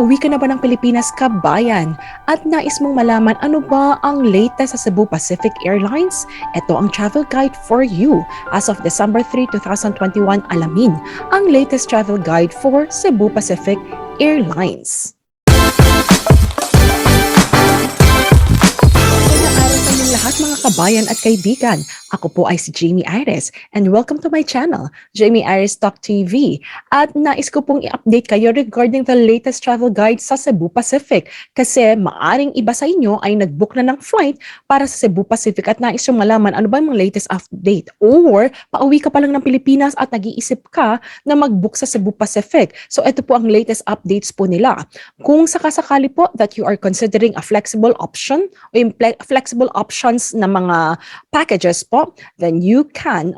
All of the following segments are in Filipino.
Pauwi ka na ba ng Pilipinas, kabayan? At nais mong malaman ano ba ang latest sa Cebu Pacific Airlines? Ito ang travel guide for you. As of December 3, 2021, alamin ang latest travel guide for Cebu Pacific Airlines. Lahat mga kabayan at kaibigan, ako po ay si Jamey Iris and welcome to my channel, Jamey Iris TALK TV. At nais ko pong i-update kayo regarding the latest travel guide sa Cebu Pacific kasi maaring iba sa inyo ay nag-book na ng flight para sa Cebu Pacific at nais yung malaman ano ba yung latest update or pauwi ka pa lang ng Pilipinas at nag-iisip ka na mag-book sa Cebu Pacific. So ito po ang latest updates po nila. Kung sakasakali po that you are considering a flexible option o yung flexible options na mga packages po, then you can,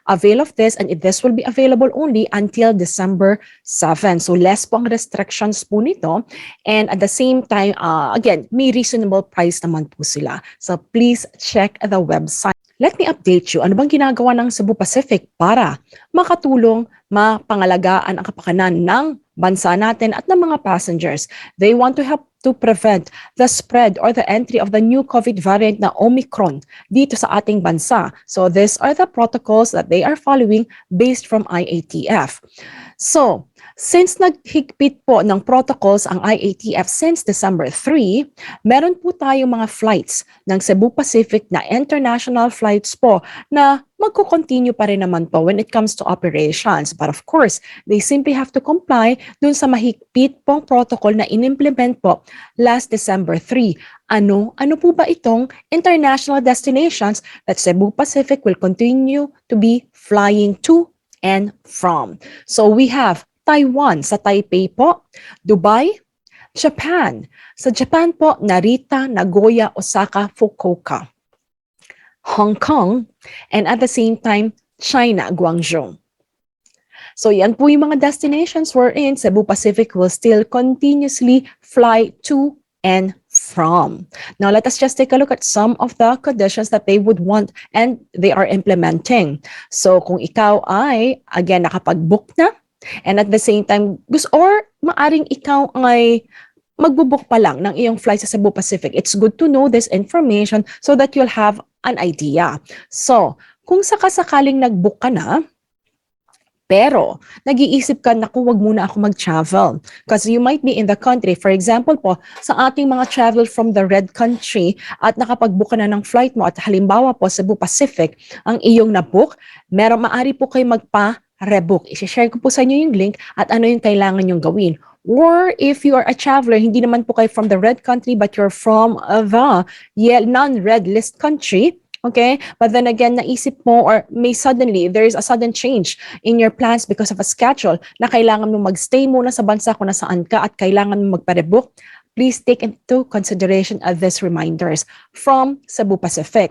avail of this and this will be available only until December 7. So less po ang restrictions po nito and at the same time, again, may reasonable price naman po sila. So please check the website. Let me update you. Ano bang ginagawa ng Cebu Pacific para makatulong, mapangalagaan ang kapakanan ng bansa natin at ng mga passengers? They want to help to prevent the spread or the entry of the new COVID variant na Omicron dito sa ating bansa. So these are the protocols that they are following based from IATF. So, since naghigpit po ng protocols ang IATF since December 3, meron po tayong mga flights ng Cebu Pacific na international flights po na magko-continue pa rin naman po when it comes to operations. But of course, they simply have to comply dun sa mahigpit pong protocol na inimplement po last December 3. Ano po ba itong international destinations that Cebu Pacific will continue to be flying to and from? So we have Taiwan sa Taipei po, Dubai, Japan. Sa Japan po, Narita, Nagoya, Osaka, Fukuoka, Hong Kong, and at the same time, China, Guangzhou. So yan po yung mga destinations wherein Cebu Pacific will still continuously fly to and from. Now, let us just take a look at some of the conditions that they would want and they are implementing. So kung ikaw ay, again, nakapag-book na, and at the same time, or maaring ikaw ay magbubook pa lang ng iyong flight sa Cebu Pacific, it's good to know this information so that you'll have an idea. So, kung sakasakaling nag-book ka na, pero nag-iisip ka, naku, wag muna ako mag-travel because you might be in the country. For example po, sa ating mga travel from the red country at nakapag-book ka na ng flight mo at halimbawa po Cebu Pacific ang iyong na-book, maari po kayo magpa-rebook. I-share ko po sa inyo yung link at ano yung kailangan yung gawin. Or if you are a traveler, hindi naman po kayo from the red country but you're from the non-red list country, okay? But then again, naisip mo or there is a sudden change in your plans because of a schedule na kailangan mo magstay muna sa bansa kung nasaan ka at kailangan mo magpa-rebook, please take into consideration these reminders from Cebu Pacific.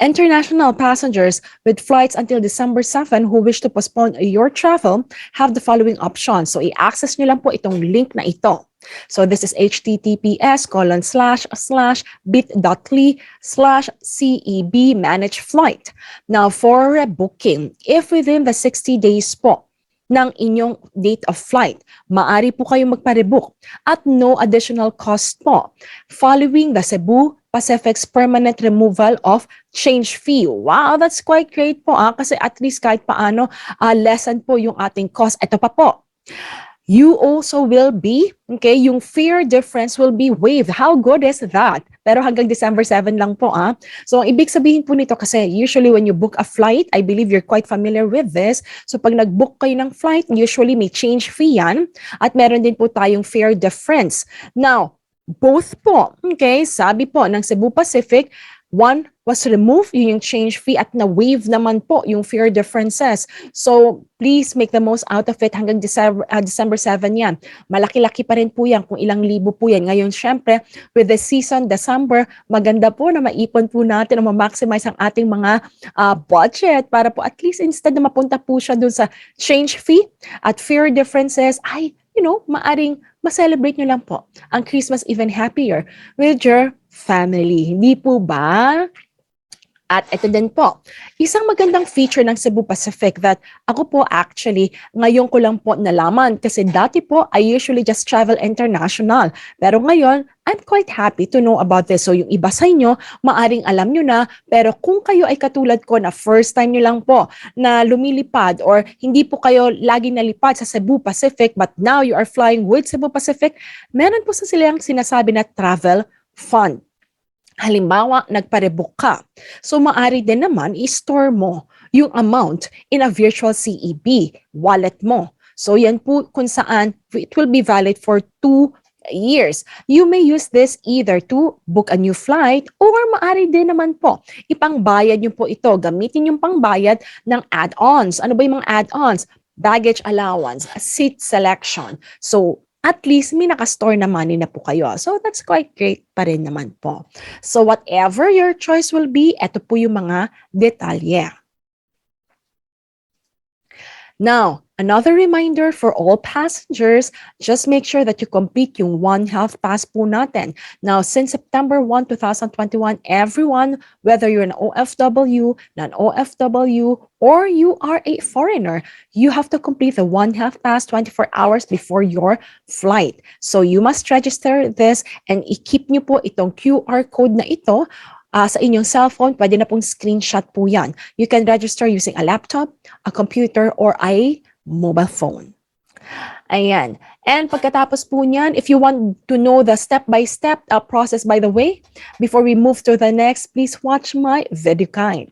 International passengers with flights until December 7 who wish to postpone your travel have the following options. So i-access nyo lang po itong link na ito. So this is https://bit.ly/CEB manage flight. Now for booking, if within the 60 days po ng inyong date of flight, maaari po kayong magpa-rebook at no additional cost po following the Cebu Pacific's permanent removal of change fee. Wow, that's quite great po kasi at least kahit paano lessen po yung ating cost. Ito pa po. You also will be, yung fare difference will be waived. How good is that? Pero hanggang December 7 lang po. So, ang ibig sabihin po nito kasi usually when you book a flight, I believe you're quite familiar with this. So, pag nag-book kayo ng flight, usually may change fee yan. At meron din po tayong fare difference. Now, both po, sabi po ng Cebu Pacific, one was removed, yung change fee at na-waive naman po yung fare differences. So, please make the most out of it hanggang December 7 yan. Malaki-laki pa rin po yan kung ilang libo po yan. Ngayon, syempre, with the season, December, maganda po na maipon po natin o ma-maximize ang ating mga budget para po at least instead na mapunta po siya dun sa change fee at fare differences, maaring ma-celebrate nyo lang po ang Christmas even happier with your family. Hindi po ba? At ito din po, isang magandang feature ng Cebu Pacific that ako po actually ngayon ko lang po nalaman kasi dati po I usually just travel international. Pero ngayon, I'm quite happy to know about this. So yung iba sa inyo, maaring alam nyo na, pero kung kayo ay katulad ko na first time nyo lang po na lumilipad or hindi po kayo lagi nalipad sa Cebu Pacific but now you are flying with Cebu Pacific, meron po sa silang sinasabi na travel fund. Halimbawa, nagparebook ka. So maaari din naman i-store mo yung amount in a virtual CEB wallet mo. So yan po kung saan it will be valid for 2 years. You may use this either to book a new flight or maaari din naman po ipangbayad nyo po ito. Gamitin yung pangbayad ng add-ons. Ano ba yung mga add-ons? Baggage allowance, seat selection. So at least may nakastore na money na po kayo. So that's quite great pa rin naman po. So whatever your choice will be, ito po yung mga detalye. Now, another reminder for all passengers, just make sure that you complete yung One Health Pass po natin. Now, since September 1, 2021, everyone, whether you're an OFW, non-OFW, or you are a foreigner, you have to complete the One Health Pass 24 hours before your flight. So you must register this and i-keep nyo po itong QR code na ito sa inyong cellphone. Pwede na pong screenshot po yan. You can register using a laptop, a computer, or a mobile phone. Ayan. And pagkatapos po niyan, if you want to know the step-by-step process, by the way, before we move to the next, please watch my video guide.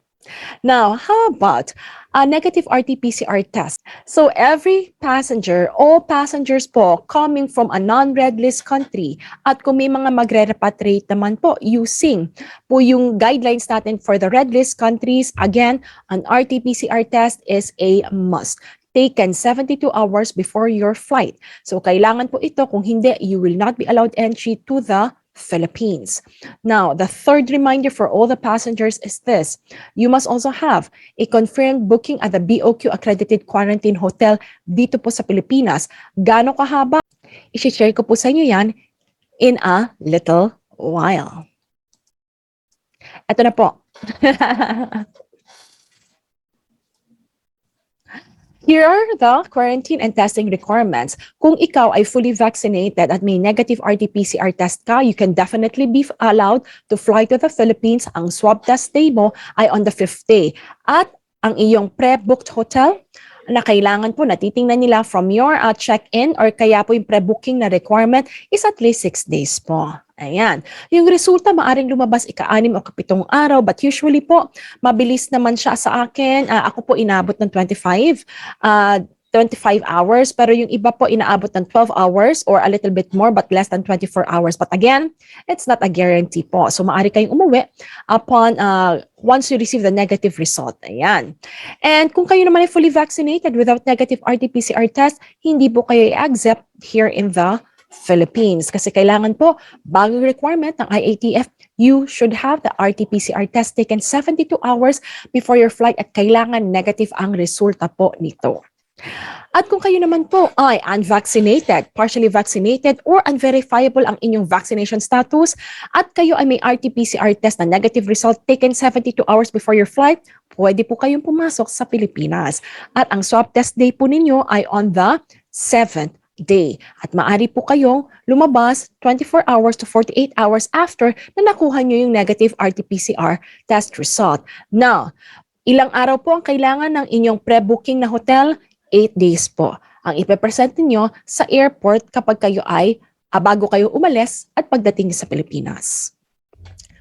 Now, how about a negative RT-PCR test? So every passenger, all passengers po coming from a non-red list country at kung may mga magre-repatriate naman po using po yung guidelines natin for the red list countries, again, an RT-PCR test is a must. Taken 72 hours before your flight. So kailangan po ito, kung hindi, you will not be allowed entry to the Philippines. Now, the third reminder for all the passengers is this. You must also have a confirmed booking at the BOQ accredited quarantine hotel dito po sa Pilipinas. Gaano kahaba? I-share ko po sa inyo yan in a little while. Ito na po. Here are the quarantine and testing requirements. Kung ikaw ay fully vaccinated at may negative RT-PCR test ka, you can definitely be allowed to fly to the Philippines. Ang swab test day mo ay on the 5th day. At ang iyong pre-booked hotel na kailangan po natitingnan nila from your check-in or kaya po yung pre-booking na requirement is at least 6 days po. Ayan. Yung resulta maaring lumabas ika-6 o ika-7 araw but usually po mabilis naman siya sa akin. Ako po inabot ng 25 hours pero yung iba po inaabot ng 12 hours or a little bit more but less than 24 hours. But again, it's not a guarantee po. So maaari kayong umuwi upon once you receive the negative result. Ayan. And kung kayo naman ay fully vaccinated without negative RT-PCR test, hindi po kayo i-accept here in the Philippines. Kasi kailangan po, bagong requirement ng IATF, you should have the RT-PCR test taken 72 hours before your flight at kailangan negative ang resulta po nito. At kung kayo naman po ay unvaccinated, partially vaccinated, or unverifiable ang inyong vaccination status, at kayo ay may RT-PCR test na negative result taken 72 hours before your flight, pwede po kayong pumasok sa Pilipinas. At ang swab test day po ninyo ay on the 7th day. At maaari po kayong lumabas 24 hours to 48 hours after na nakuha nyo yung negative RT-PCR test result. Now, ilang araw po ang kailangan ng inyong pre-booking na hotel? 8 days po. Ang ipepresent niyo sa airport kapag kayo ay bago kayo umalis at pagdating sa Pilipinas.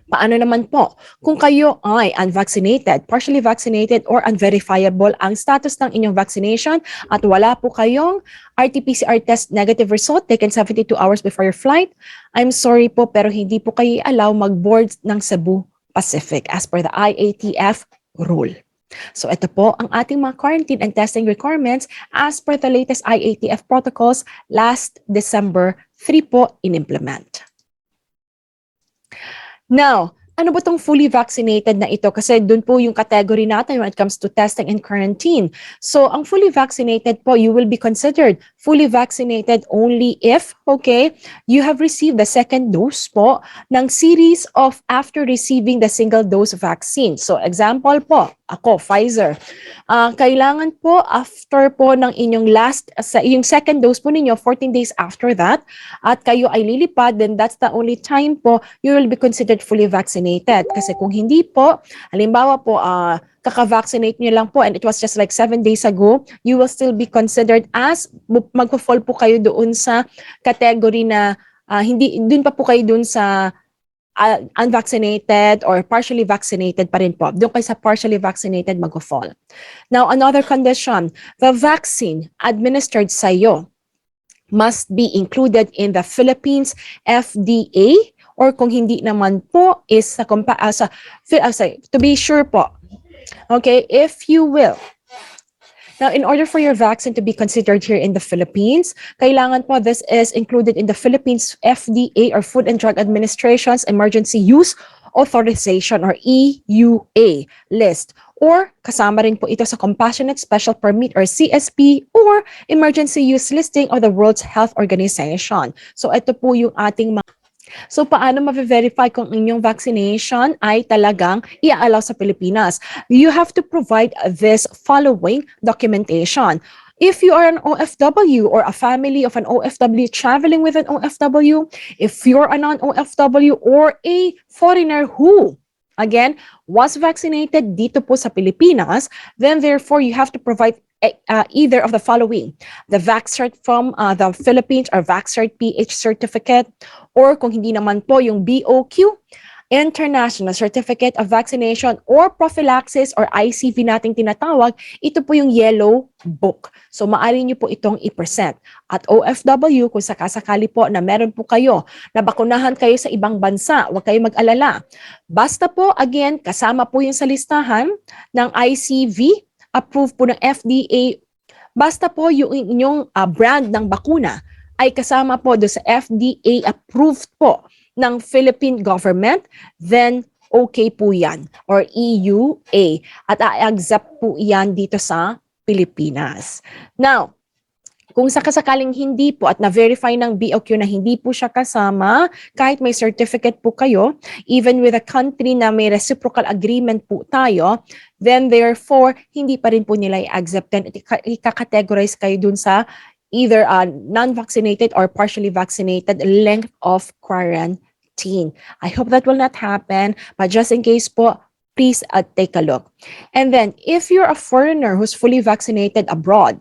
Paano naman po kung kayo ay unvaccinated, partially vaccinated, or unverifiable ang status ng inyong vaccination at wala po kayong RT-PCR test negative result taken 72 hours before your flight? I'm sorry po pero hindi po kayo allow mag-board ng Cebu Pacific as per the IATF rule. So ito po ang ating mga quarantine and testing requirements as per the latest IATF protocols last December 3 po in-implement. Now, ano ba itong fully vaccinated na ito? Kasi dun po yung category natin when it comes to testing and quarantine. So, ang fully vaccinated po, you will be considered fully vaccinated only if, okay, you have received the second dose po ng series of after receiving the single dose vaccine. So example po, ako, Pfizer. Kailangan po after po ng inyong yung second dose po ninyo, 14 days after that, at kayo ay lilipad, then that's the only time po you will be considered fully vaccinated. Kasi kung hindi po, halimbawa po, kaka-vaccinate nyo lang po and it was just like 7 days ago, you will still be considered as magpo-fall po kayo doon sa category na hindi, dun pa po kayo doon sa unvaccinated or partially vaccinated pa rin po. Doon kayo sa partially vaccinated mag-fall. Now, another condition, the vaccine administered sayo must be included in the Philippines FDA or kung hindi naman po is to be sure po. Okay, if you will. Now, in order for your vaccine to be considered here in the Philippines, kailangan po this is included in the Philippines FDA or Food and Drug Administration's Emergency Use Authorization or EUA list. Or kasama rin po ito sa Compassionate Special Permit or CSP or Emergency Use Listing of the World Health Organization. So ito po yung ating mga. So paano ma-verify kung inyong vaccination ay talagang i-allow sa Pilipinas? You have to provide this following documentation. If you are an OFW or a family of an OFW traveling with an OFW, if you're a non-OFW or a foreigner who, again, was vaccinated dito po sa Pilipinas, then therefore you have to provide either of the following: the VaxCert from the Philippines or VaxCert PH certificate, or kung hindi naman po yung BOQ, International Certificate of Vaccination or Prophylaxis or ICV nating tinatawag, ito po yung yellow book. So maaari nyo po itong i-present. At OFW, kung sakasakali po na meron po kayo, na bakunahan kayo sa ibang bansa, huwag kayo mag-alala. Basta po, again, kasama po yung sa listahan ng ICV, approved po ng FDA, basta po yung inyong brand ng bakuna ay kasama po do sa FDA approved po ng Philippine government, then okay po yan, or EUA, at i-accept po yan dito sa Pilipinas. Now, kung sakasakaling hindi po at na-verify ng BOQ na hindi po siya kasama, kahit may certificate po kayo, even with a country na may reciprocal agreement po tayo, then therefore, hindi pa rin po nila i-accept and i-categorize kayo dun sa either non-vaccinated or partially vaccinated length of quarantine. I hope that will not happen, but just in case po, please take a look. And then, if you're a foreigner who's fully vaccinated abroad,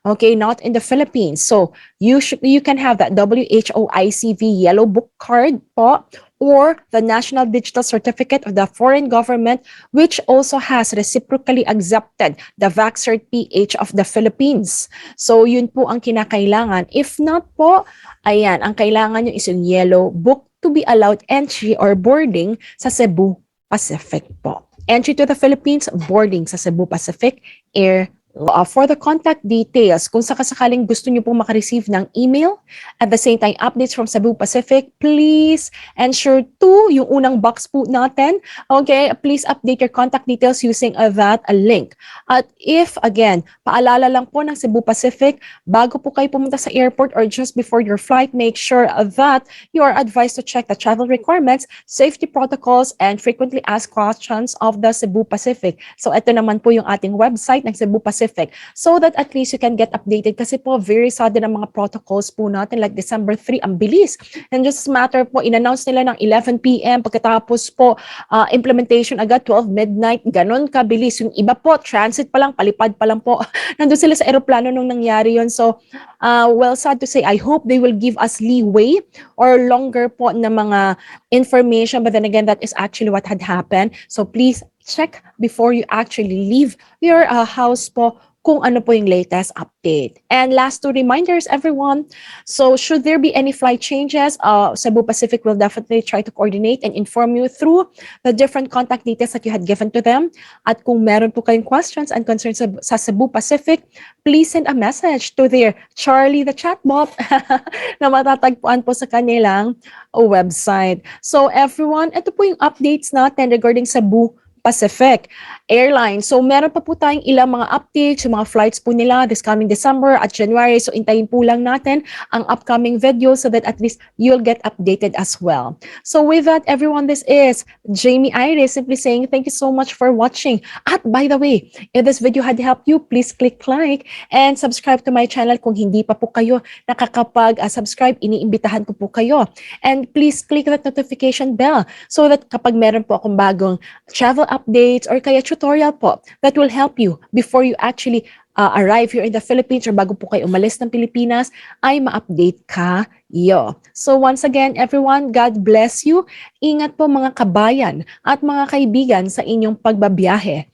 okay, not in the Philippines, so you can have that WHO ICV yellow book card po, or the National Digital Certificate of the Foreign Government, which also has reciprocally accepted the VaxCert PH of the Philippines. So yun po ang kinakailangan. If not po, ayan, ang kailangan nyo is yung yellow book to be allowed entry or boarding sa Cebu Pacific po. Entry to the Philippines, boarding sa Cebu Pacific Air. For the contact details, kung sakasakaling gusto nyo pong makareceive ng email, at the same time updates from Cebu Pacific, please ensure to yung unang box po natin, okay, please update your contact details using that link. At if, again, paalala lang po ng Cebu Pacific, bago po kayo pumunta sa airport or just before your flight, make sure that you are advised to check the travel requirements, safety protocols, and frequently asked questions of the Cebu Pacific. So ito naman po yung ating website ng Cebu Pacific, so that at least you can get updated, kasi po very sudden ang mga protocols po natin, like December 3, ang bilis. And just matter po, in-announce nila ng 11 p.m. pagkatapos po implementation agad 12 midnight, ganon kabilis. Yung iba po, transit pa lang, palipad pa lang po. Nandun sila sa aeroplano nung nangyari yon. So, well, sad to say, I hope they will give us leeway or longer po na mga information, but then again, that is actually what had happened. So please check before you actually leave your house po kung ano po yung latest update. And last two reminders, everyone. So should there be any flight changes, Cebu Pacific will definitely try to coordinate and inform you through the different contact details that you had given to them. At kung meron po kayong questions and concerns sa Cebu Pacific, please send a message to their Charlie the chatbot na matatagpuan po sa kanilang website. So everyone, ito po yung updates natin regarding Cebu Pacific Airlines. So meron pa po tayong ilang mga updates, yung mga flights po nila this coming December at January. So intayin po lang natin ang upcoming video so that at least you'll get updated as well. So with that, everyone, this is Jamey Iris simply saying thank you so much for watching. At by the way, if this video had helped you, please click like and subscribe to my channel kung hindi pa po kayo nakakapag-subscribe. Iniimbitahan ko po kayo. And please click that notification bell so that kapag meron po akong bagong travel updates or kaya tutorial po that will help you before you actually arrive here in the Philippines or bago po kayo umalis ng Pilipinas, ay ma-update kayo. So once again, everyone, God bless you. Ingat po mga kabayan at mga kaibigan sa inyong pagbabiyahe.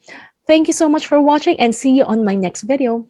Thank you so much for watching and see you on my next video.